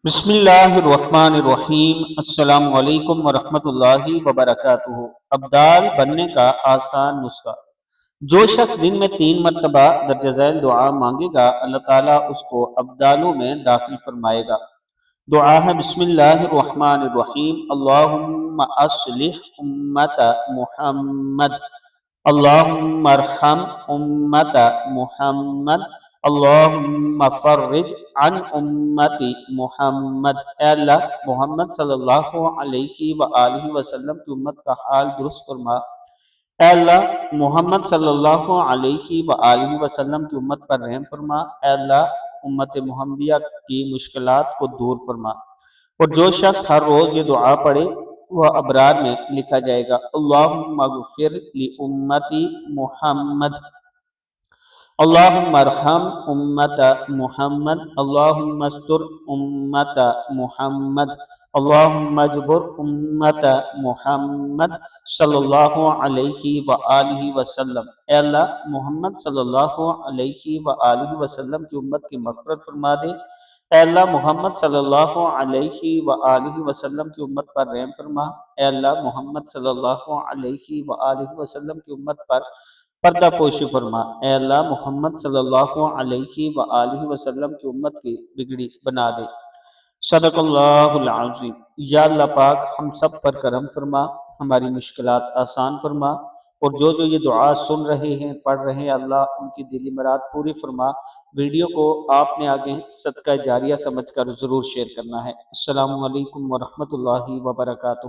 بسم اللہ الرحمن الرحیم۔ السلام علیکم ورحمۃ اللہ وبرکاتہ۔ ابدال بننے کا آسان نسخہ۔ جو شخص دن میں 3 مرتبہ درجہ ذیل دعا مانگے گا، اللہ تعالیٰ اس کو ابدالوں میں داخل فرمائے گا۔ دعا ہے بسم اللہ الرحمن الرحیم۔ اللہم اصلح امت محمد، اللہم ارحم امت محمد، اللہم فرج عن امت محمد۔ اے اللہ محمد صلی اللہ علیہ وآلہ وسلم کی امت کا حال درست فرما۔ اے اللہ محمد صلی اللہ علیہ وآلہ وسلم کی امت پر رحم فرما۔ اے اللہ امت محمدیہ کی مشکلات کو دور فرما۔ اور جو شخص ہر روز یہ دعا پڑھے وہ ابرار میں لکھا جائے گا۔ اللہم اغفر لامتی محمد، اللہم ارحم امت محمد، اللہم استر امت محمد، اللہم اجبر امت محمد صلی اللہ علیہ وآلہ وسلم۔ اے اللہ محمد صلی اللہ علیہ وآلہ وسلم کی امت کی مغفرت فرما دے۔ اے اللہ محمد صلی اللہ علیہ وآلہ وسلم کی امت پر رحم فرما۔ اے اللہ محمد صلی اللہ علیہ وآلہ وسلم کی امت پر پردہ پوشی فرما۔ اے اللہ محمد صلی اللہ علیہ وآلہ وسلم کی امت کی بگڑی بنا دے۔ صدق اللہ العظیم۔ یا اللہ پاک ہم سب پر کرم فرما، ہماری مشکلات آسان فرما، اور جو یہ دعا سن رہے ہیں پڑھ رہے ہیں اللہ ان کی دلی مراد پوری فرما۔ ویڈیو کو آپ نے آگے صدقہ جاریہ سمجھ کر ضرور شیئر کرنا ہے۔ السلام علیکم ورحمۃ اللہ وبرکاتہ۔